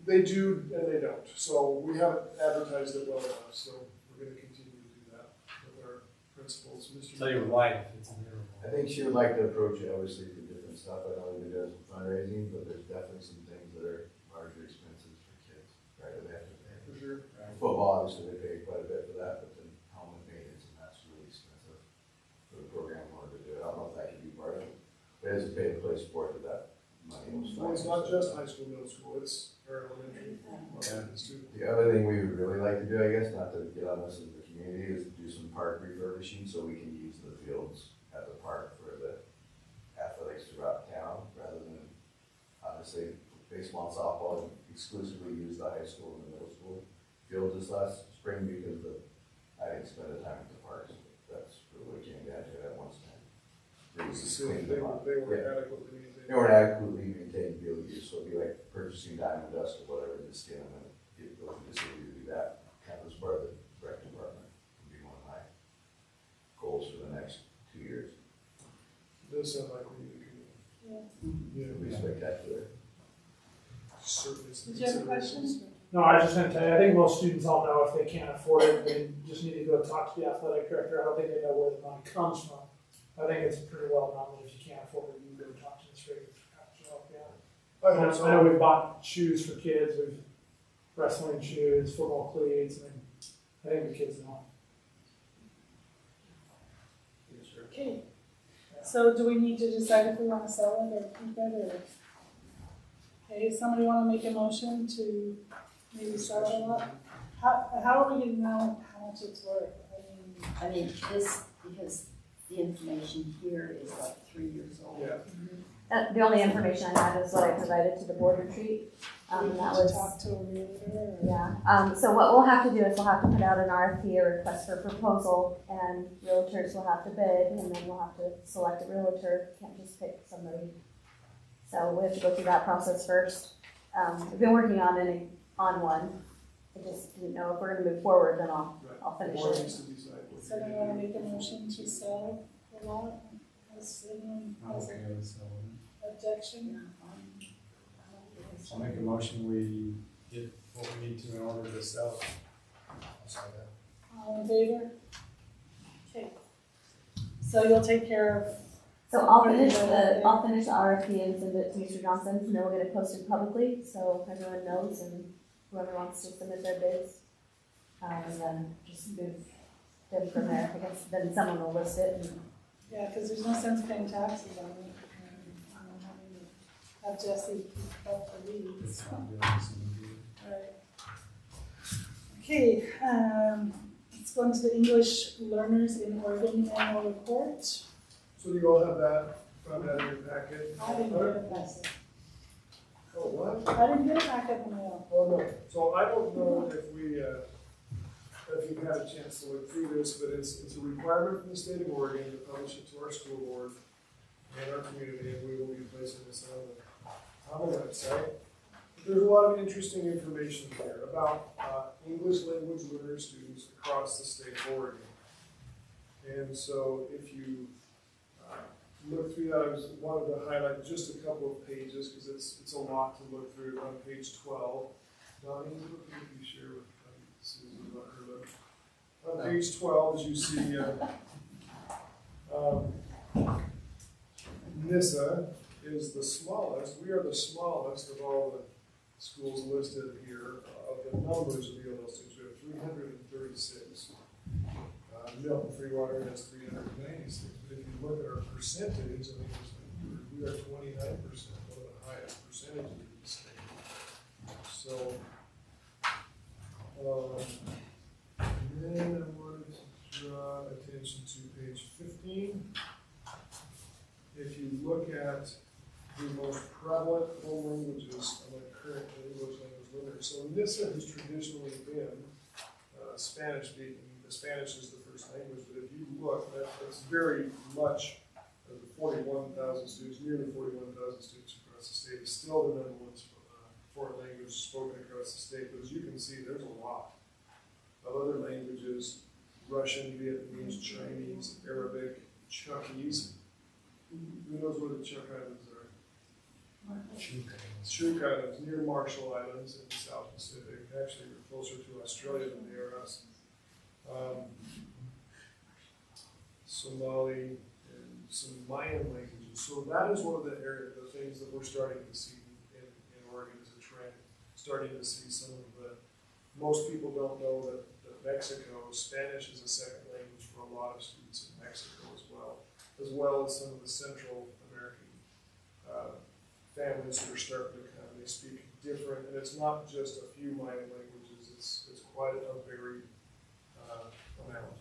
they do and they don't, so we haven't advertised it well enough, so we're gonna continue to do that with our principals, Mr. Tell your wife it's available. I think she would like to approach it obviously for different stuff. I know we've been doing some fundraising, but there's definitely some things that are larger expenses for kids, right? That they have to pay. For sure. Football, obviously, they pay quite a bit for that, but then helmet maintenance, and that's really expensive for the program in order to do it. I don't know if that could be part of it. But it is a pay-to-play sport that money was. Well, it's not just high school, middle school, it's our elementary. Student. The other thing we would really like to do, I guess, not to get on this as a community, is do some park refurbishing so we can use the fields at the park for the athletics throughout town, rather than, obviously, baseball and softball exclusively use the high school and the middle school fields this last spring because I didn't spend the time at the parks. That's really what it came down to at one time. It's the same thing, they were adequately maintained. They weren't adequately maintained field use, so it'd be like purchasing diamond dust or whatever, just skin them and get those to the city to do that. Kind of as part of the rec department, would be one of my goals for the next 2 years. It does sound like we need to do. It'll be spectacular. Certainly. some Did you have a considerations. question? No, I was just gonna tell you, I think most students all know if they can't afford it, they just need to go talk to the athletic director. I don't think they know where the money comes from. I think it's pretty well known that if you can't afford it, you can go talk to the street. I hope so. I know we've bought shoes for kids, we've wrestling shoes, football cleats, I mean, I think the kids know. Yes, sir. Okay, so do we need to decide if we wanna sell it or keep it or? Okay, somebody wanna make a motion to maybe sell it a lot? How are we gonna know how much it's worth? I mean, this, because the information here is like 3 years old. Yeah. The only information I had is what I provided to the board retreat. We And need that to was, talk to a realtor or? yeah. So what we'll have to do is we'll have to put out an RFP, a request for proposal, and realtors will have to bid, and then we'll have to select a realtor. Can't just pick somebody. So we have to go through that process first. We've been working on one. I just didn't know if we're gonna move forward, then I'll finish Board it. needs to decide. So do you wanna make a motion to sell a lot? Has anyone has Okay, so an objection? I'll make a motion, we get what we need to in order to sell. I'll say that. All in favor? Okay. So you'll take care of. So I'll finish the RFP and send it to Mr. Johnson, and then we'll get it posted publicly, so everyone knows and whoever wants to submit their bids. And then just move them from there, because then someone will list it and. Yeah, because there's no sense paying taxes on it. Having to have Jesse keep up the leads. Right. Okay, let's go into the English Learners in Oregon annual report. So do you all have that, found that in your packet? I didn't get a packet. Oh, what? I didn't get a packet in the mail. Oh, no. So I don't know if we, if you've had a chance to look through this, but it's a requirement from the state of Oregon to publish it to our school board and our community, and we will be placing this on the website. There's a lot of interesting information here about English language learner students across the state of Oregon. And so if you look through that, I just wanted to highlight just a couple of pages because it's a lot to look through. On page 12, Donnie, what page you share with Susan about her look? On page 12, as you see, Nyssa is the smallest. We are the smallest of all the schools listed here. Of the numbers of ELL students, we have 336. Milton Freewater has 396. But if you look at our percentage, I mean, we are 29%, one of the highest percentages in the state. So, and then I wanted to draw attention to page 15. If you look at the most prevalent home languages among current English language learners, so Nyssa has traditionally been Spanish speaking. The Spanish is the first language, but if you look, that's very much of the 41,000 students, nearly 41,000 students across the state, is still the number one foreign language spoken across the state. But as you can see, there's a lot of other languages: Russian, Vietnamese, Chinese, Arabic, Chuckese. Who knows where the Chuck Islands are? Chuck Islands, near Marshall Islands in the South Pacific. Actually, we're closer to Australia than they are us. Somali, and some Mayan languages. So that is one of the things that we're starting to see in Oregon as a trend. Starting to see some of the, most people don't know that Mexico, Spanish is a second language for a lot of students in Mexico as well as some of the Central American families that are starting to come. They speak different, and it's not just a few Mayan languages, it's quite a varied amount.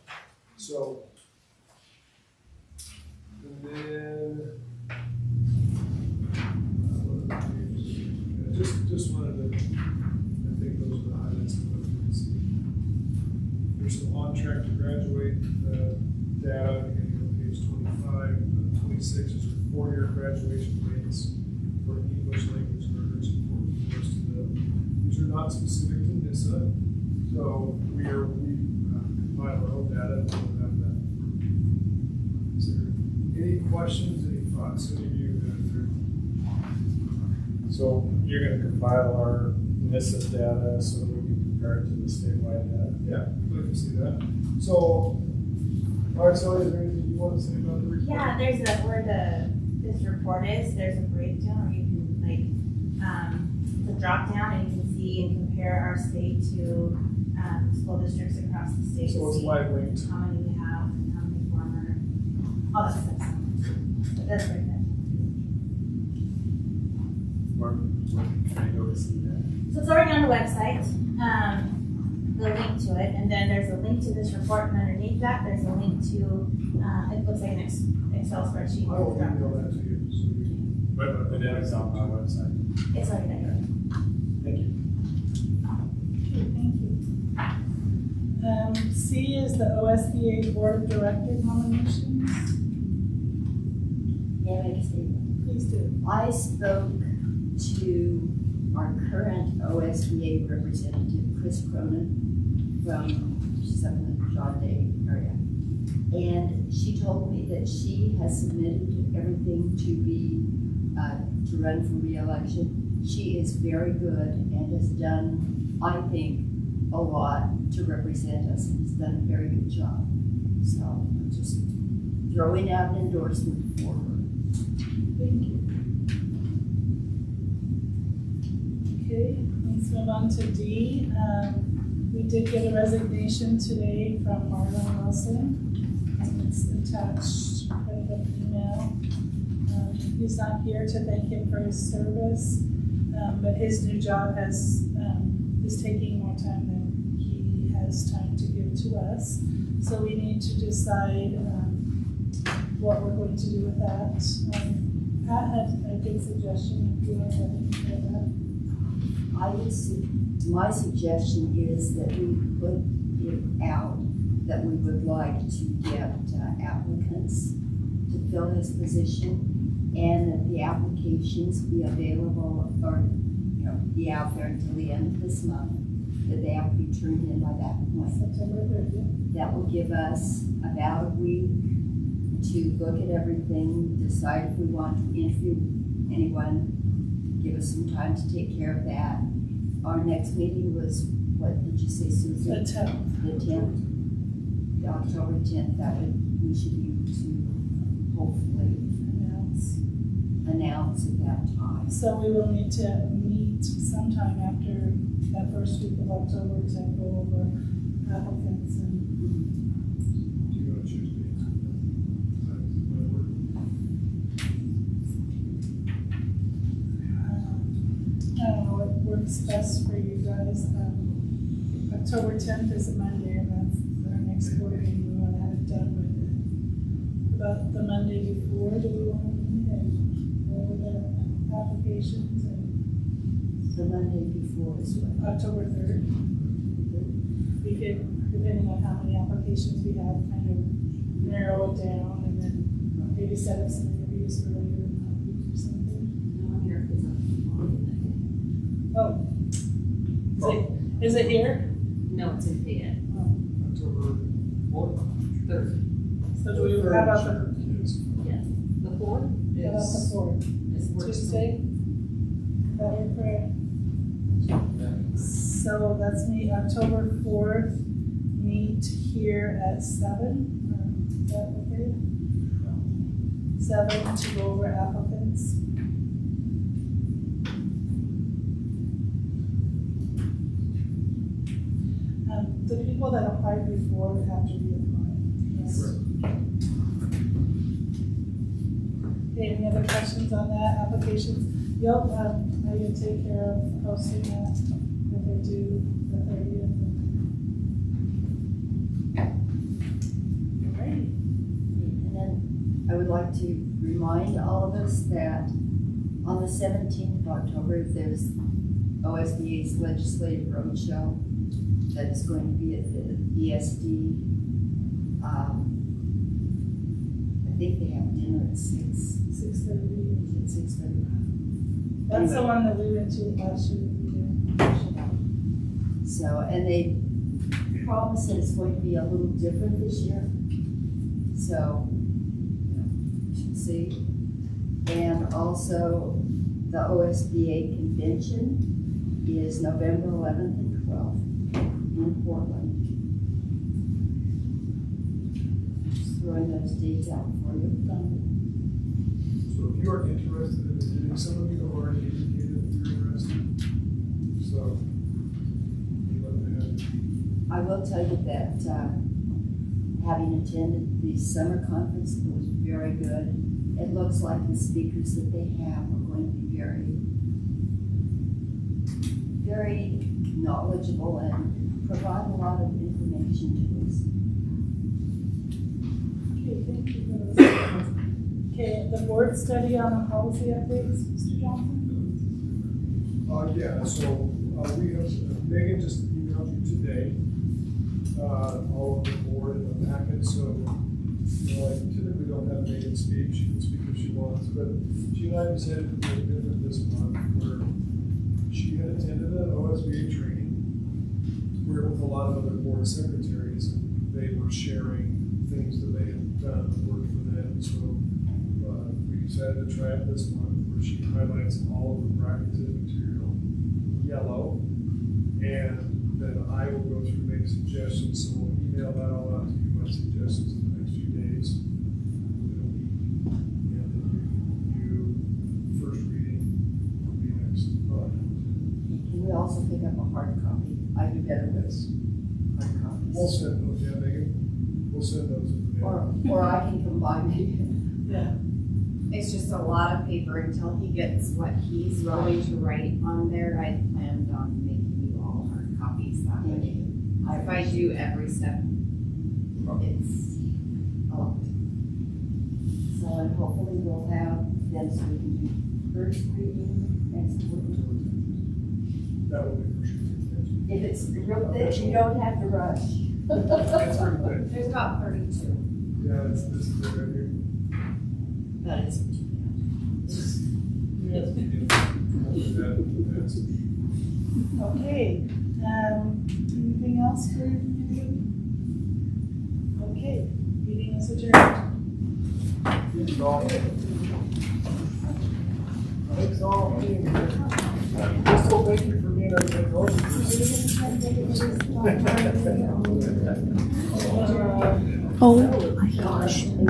So, and then just wanted to, I think those are the highlights of what you can see. There's some on track to graduate data beginning on page 25. 26 is our 4-year graduation rates for English language learners. Important for us to know. These are not specific to Nyssa, so we compile our own data and we'll have that. Is there any questions, any thoughts? Any of you that are So you're going to compile our Nyssa data so that we can compare it to the statewide data? Yeah, I'd like to see that. So, all right, so is there anything you want to say about the report? Yeah, there's where this report is, there's a breakdown where you can the drop down and you can see and compare our state to school districts across the state. So it's live linked. How many we have and how many former, all that stuff. But that's very good. Where can I go to see that? So it's already on the website, the link to it, and then there's a link to this report, and underneath that, there's a link to, it looks like an Excel spreadsheet. I will email that to you. So you can, But the data's on our website. It's already there. Thank you. Okay, thank you. C is the OSBA Board of Director nominations. May I make a statement? Please do. I spoke to our current OSBA representative, Chris Cronin, she's up in the John Day area. And she told me that she has submitted everything to run for re-election. She is very good and has done, I think, a lot to represent us and has done a very good job. So I'm just throwing out an endorsement for her. Thank you. Okay, let's move on to D. We did get a resignation today from Marlon Wilson, and it's attached with an email. He's not here to thank him for his service, but his new job is taking more time than he has time to give to us. So we need to decide what we're going to do with that. Pat had a good suggestion if you want to hear that. My suggestion is that we put it out that we would like to get applicants to fill his position, and that the applications be available or be out there until the end of this month, that they have to be turned in by that point. September 30th. That will give us about a week to look at everything, decide if we want to interview anyone, give us some time to take care of that. Our next meeting was, what did you say, Susan? The 10th. The 10th, the October 10th, we should be to hopefully announce at that time. So we will need to meet sometime after that first week of October to go over applicants and. Do you want to choose dates? I don't know what works best for you guys. October 10th is a Monday, and that's our next board meeting. We want to have it done with it. About the Monday before, do we want to meet and go over the applications? And the Monday before is what? October 3rd. We could, depending on how many applications we have, kind of narrow it down and then maybe set up some interviews earlier in that week or something. No, I'm here because Oh. Is it here? no, it's in Fayette. October 4th? Third. So do we, how about the, Yes. The 4th how about the 4th? is works for Tuesday? That work for it? So that's me, October 4th, meet here at 7, is that okay? 7 to go over applicants. The people that applied before would have to reapply. Yes. Okay, any other questions on that, applications? Yep, I can take care of posting that, if they do the 30th. Alright. And then I would like to remind all of us that on the 17th of October, there's OSBA's legislative roadshow that is going to be at the ESD. I think they have dinner at 6:30. 6:30. That's the one that we went to last year. So, and they promise that it's going to be a little different this year. So, you should see. And also, the OSBA convention is November 11th and 12th in Portland. Just throwing those dates out for you. So if you are interested in attending, some of you have already indicated that you're interested. So, I will tell you that having attended the summer conference, it was very good. It looks like the speakers that they have are going to be very, very knowledgeable and provide a lot of information to us. Okay, thank you for those. Okay, the board study on the policy updates, Mr. Johnson? Yeah, so we have, Megan just emailed you today, all of the board in the packet, so, I typically don't have Megan speak, she can speak if she wants, but she and I decided to make it this month where she had attended an OSBA training where with a lot of other board secretaries, and they were sharing things that they had done that worked for them, so we decided to try it this month where she highlights all of the bracketed material yellow, and then I will go through and make suggestions, so we'll email that all out to you, my suggestions in the next few days. And then you first reading will be next month. Can we also pick up a hard copy. I do better with hard copies. We'll send those, yeah, Megan. We'll send those. Or I can combine it. Yeah. It's just a lot of paper until he gets what he's going to write on there. I planned on making you all hard copies that way. If I do every step, it's a lot. So, and hopefully we'll have them so we can do first reading next week. That would be for sure. If it's real thick, you don't have to rush. It's pretty thick. There's about 32. Yeah, this is it right here. That is what you Okay, anything else for anybody? Okay, meeting is adjourned. Thanks all. Crystal, thank you for being our technology. Oh my gosh.